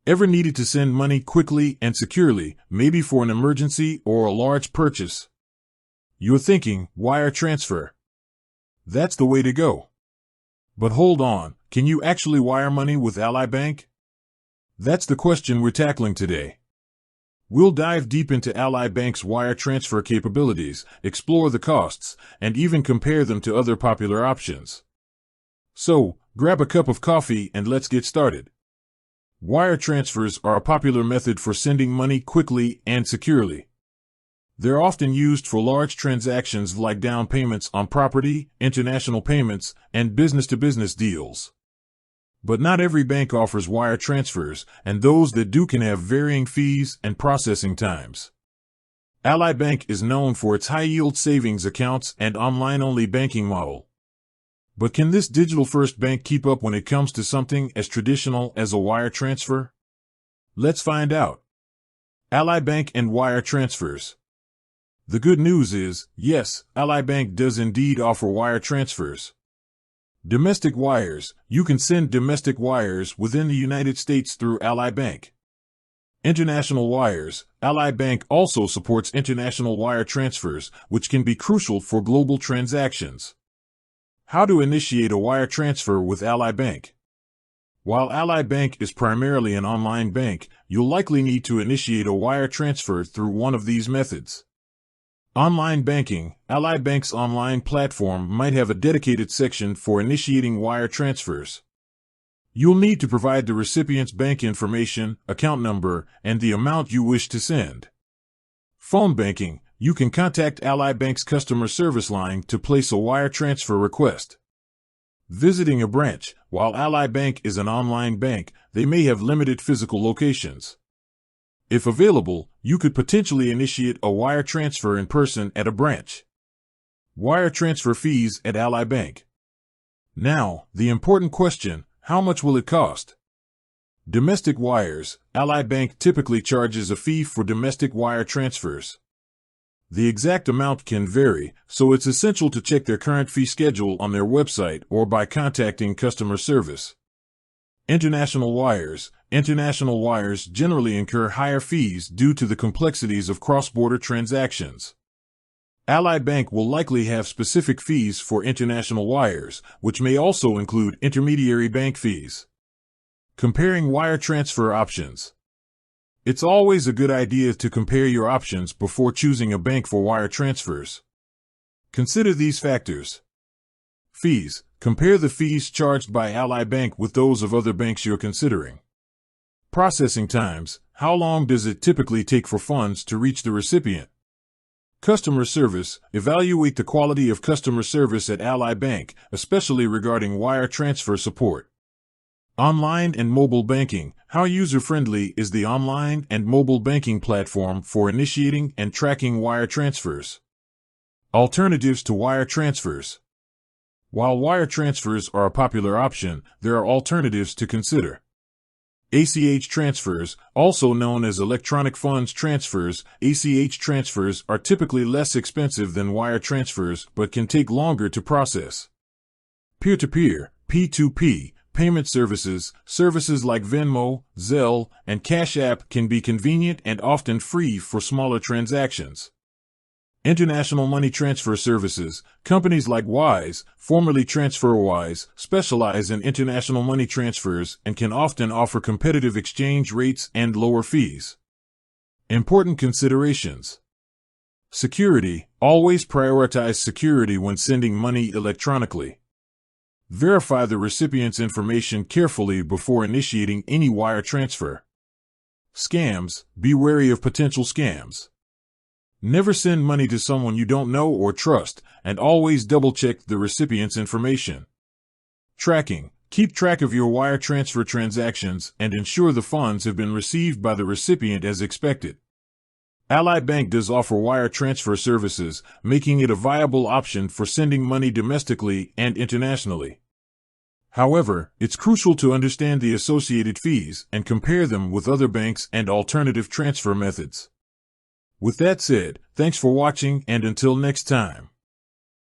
Ever needed to send money quickly and securely, maybe for an emergency or a large purchase? You're thinking, wire transfer. That's the way to go. But hold on, can you actually wire money with Ally Bank? That's the question we're tackling today. We'll dive deep into Ally Bank's wire transfer capabilities, explore the costs, and even compare them to other popular options. So, grab a cup of coffee and let's get started. Wire transfers are a popular method for sending money quickly and securely. They're often used for large transactions like down payments on property, international payments, and business-to-business deals. But not every bank offers wire transfers, and those that do can have varying fees and processing times. Ally Bank is known for its high-yield savings accounts and online-only banking model. But can this digital-first bank keep up when it comes to something as traditional as a wire transfer? Let's find out. Ally Bank and wire transfers. The good news is, yes, Ally Bank does indeed offer wire transfers. Domestic wires, you can send domestic wires within the United States through Ally Bank. International wires, Ally Bank also supports international wire transfers, which can be crucial for global transactions. How to initiate a wire transfer with Ally Bank? While Ally Bank is primarily an online bank, you'll likely need to initiate a wire transfer through one of these methods. Online banking, Ally Bank's online platform might have a dedicated section for initiating wire transfers. You'll need to provide the recipient's bank information, account number, and the amount you wish to send. Phone banking, you can contact Ally Bank's customer service line to place a wire transfer request. Visiting a branch, while Ally Bank is an online bank, they may have limited physical locations. If available, you could potentially initiate a wire transfer in person at a branch. Wire transfer fees at Ally Bank. Now, the important question, how much will it cost? Domestic wires, Ally Bank typically charges a fee for domestic wire transfers. The exact amount can vary, so it's essential to check their current fee schedule on their website or by contacting customer service. International wires generally incur higher fees due to the complexities of cross-border transactions. Ally Bank will likely have specific fees for international wires, which may also include intermediary bank fees. Comparing wire transfer options. It's always a good idea to compare your options before choosing a bank for wire transfers. Consider these factors. Fees. Compare the fees charged by Ally Bank with those of other banks you're considering. Processing times. How long does it typically take for funds to reach the recipient? Customer service. Evaluate the quality of customer service at Ally Bank, especially regarding wire transfer support. Online and mobile banking. How user-friendly is the online and mobile banking platform for initiating and tracking wire transfers? Alternatives to wire transfers. While wire transfers are a popular option, there are alternatives to consider. ACH transfers, also known as electronic funds transfers, ACH transfers are typically less expensive than wire transfers but can take longer to process. Peer-to-peer, P2P, payment services, services like Venmo, Zelle, and Cash App can be convenient and often free for smaller transactions. International money transfer services, companies like Wise, formerly TransferWise, specialize in international money transfers and can often offer competitive exchange rates and lower fees. Important considerations. Security. Always prioritize security when sending money electronically. Verify the recipient's information carefully before initiating any wire transfer. Scams. Be wary of potential scams. Never send money to someone you don't know or trust, and always double-check the recipient's information. Tracking. Keep track of your wire transfer transactions and ensure the funds have been received by the recipient as expected. Ally Bank does offer wire transfer services, making it a viable option for sending money domestically and internationally. However, it's crucial to understand the associated fees and compare them with other banks and alternative transfer methods. With that said, thanks for watching and until next time.